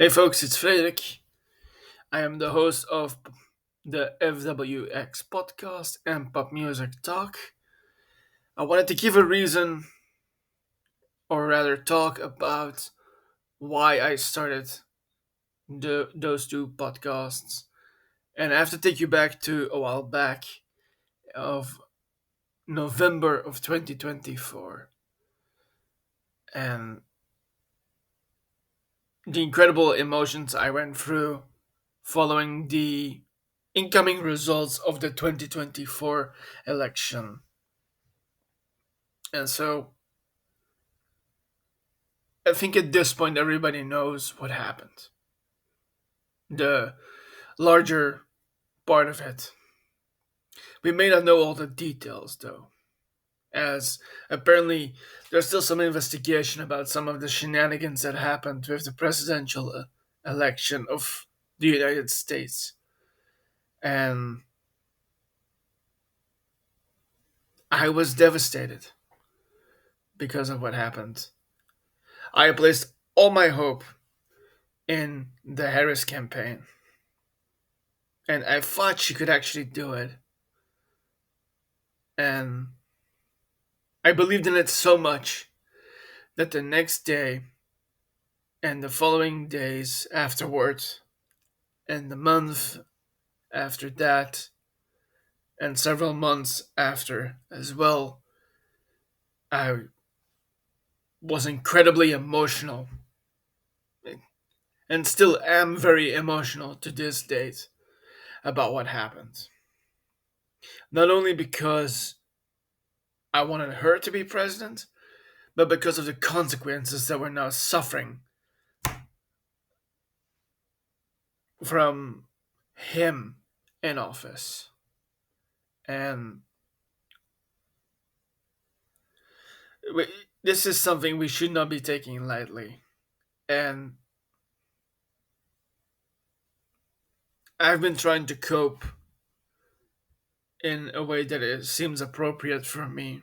Hey folks, it's Frederik. I am the host of the FWX podcast and Pop Music Talk. I wanted to give a reason, or rather, talk about why I started those two podcasts. And I have to take you back to a while back of November of 2024 and the incredible emotions I went through following the incoming results of the 2024 election. And so I think at this point everybody knows what happened. The larger part of it. We may not know all the details though, as apparently there's still some investigation about some of the shenanigans that happened with the presidential election of the United States. And I was devastated because of what happened. I placed all my hope in the Harris campaign, and I thought she could actually do it. And I believed in it so much that the next day and the following days afterwards, and the month after that, and several months after as well, I was incredibly emotional and still am very emotional to this date about what happened. Not only because I wanted her to be president, but because of the consequences that we're now suffering from him in office. And we, this is something we should not be taking lightly. And I've been trying to cope in a way that it seems appropriate for me.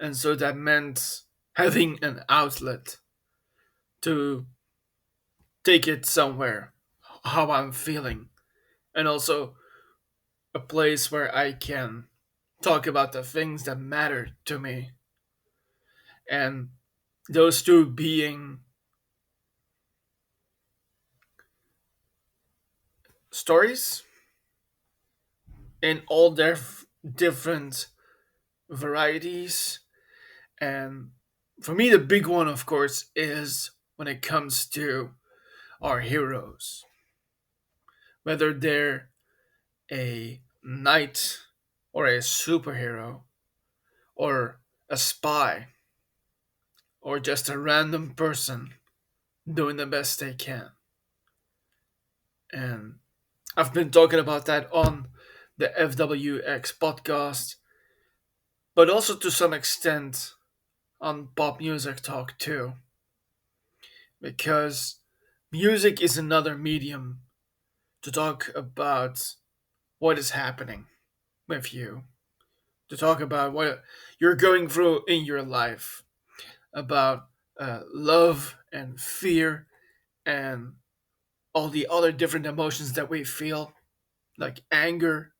And so that meant having an outlet to take it somewhere, how I'm feeling, and also a place where I can talk about the things that matter to me. And those two being stories in all their different varieties. And for me, the big one, of course, is when it comes to our heroes, whether they're a knight or a superhero or a spy or just a random person doing the best they can. And I've been talking about that on the FWX podcast, but also to some extent on Pop Music Talk too, because music is another medium to talk about what is happening with you, to talk about what you're going through in your life, about love and fear and all the other different emotions that we feel, like anger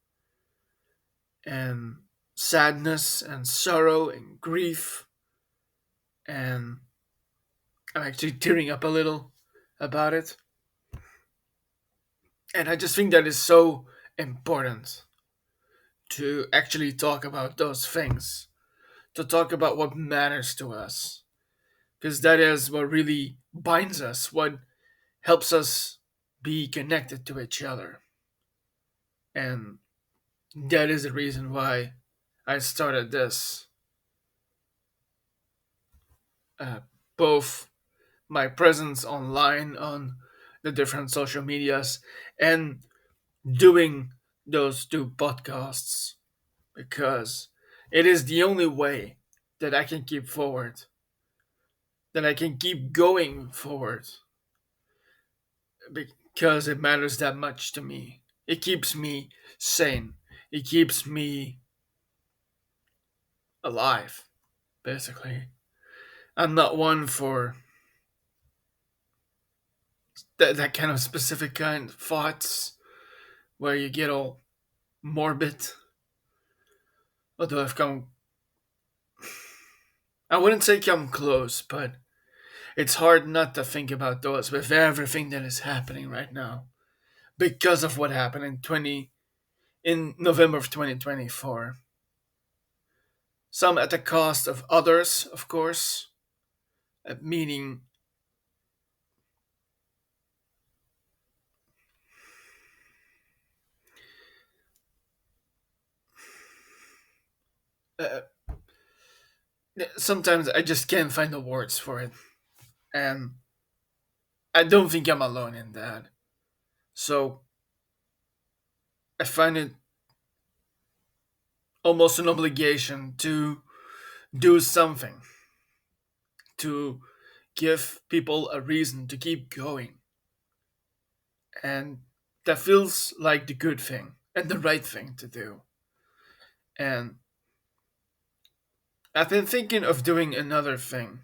and sadness and sorrow and grief. And I'm actually tearing up a little about it. And I just think that is so important to actually talk about those things, to talk about what matters to us, because that is what really binds us, what helps us be connected to each other. And that is the reason why I started this. Uh, both my presence online on the different social medias and doing those two podcasts, because it is the only way that I can keep forward, that I can keep going forward, because it matters that much to me. It keeps me sane. It keeps me alive, basically. I'm not one for that kind of specific kind of thoughts where you get all morbid. Although I wouldn't say come close, but it's hard not to think about those with everything that is happening right now because of what happened in November of 2024. Some at the cost of others, of course, meaning uh, sometimes I just can't find the words for it. And I don't think I'm alone in that. So I find it almost an obligation to do something, to give people a reason to keep going. And that feels like the good thing and the right thing to do. And I've been thinking of doing another thing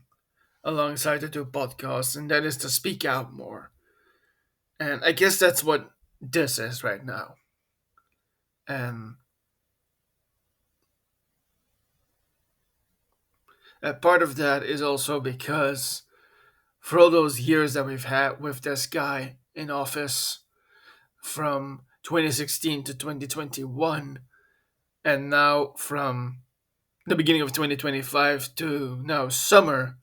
alongside the two podcasts, and that is to speak out more. And I guess that's what this is right now. And a part of that is also because for all those years that we've had with this guy in office from 2016 to 2021, and now from the beginning of 2025 to now summer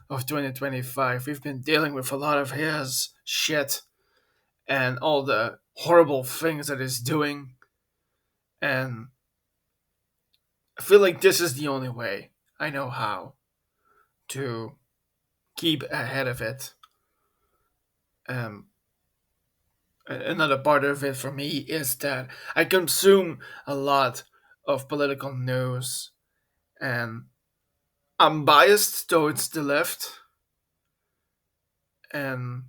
of 2025, we've been dealing with a lot of his shit and all the horrible things that he's doing. And I feel like this is the only way I know how to keep ahead of it. Um, Another part of it for me is that I consume a lot of political news, and I'm biased towards the left, and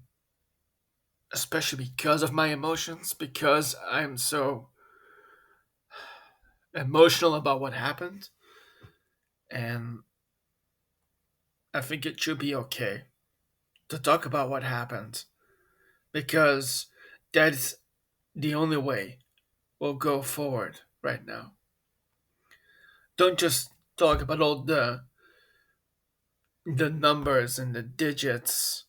especially because of my emotions, because I'm so emotional about what happened, and I think it should be okay to talk about what happened because that's the only way we'll go forward right now. Don't just talk about all the numbers and the digits.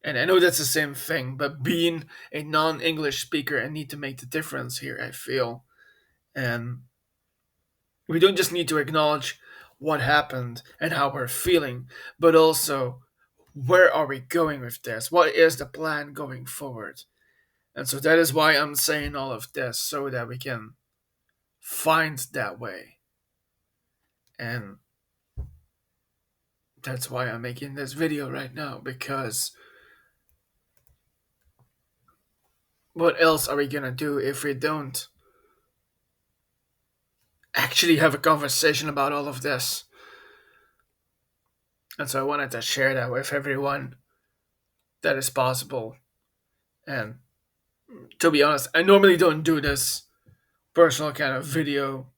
And I know that's the same thing, but being a non-English speaker, I need to make the difference here, I feel. And we don't just need to acknowledge what happened and how we're feeling, but also where are we going with this? What is the plan going forward? And so that is why I'm saying all of this, so that we can find that way. And that's why I'm making this video right now, because what else are we gonna do if we don't actually have a conversation about all of this? And so I wanted to share that with everyone that is possible. And to be honest, I normally don't do this personal kind of video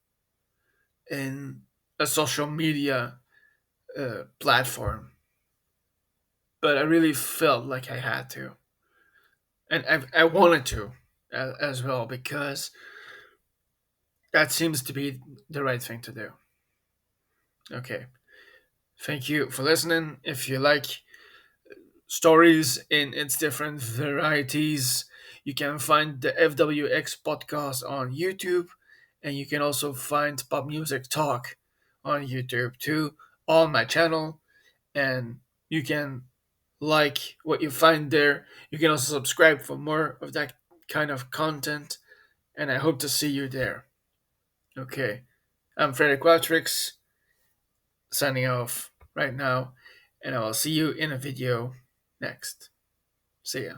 in a social media platform, but I really felt like I had to, and I wanted to as well, because that seems to be the right thing to do. Okay, thank you for listening. If you like stories in its different varieties, you can find the FWX podcast on YouTube, and you can also find Pop Music Talk on YouTube too, on my channel. And you can like what you find there. You can also subscribe for more of that kind of content, and I hope to see you there. Okay, I'm Frederik signing off right now, and I will see you in a video next. See ya.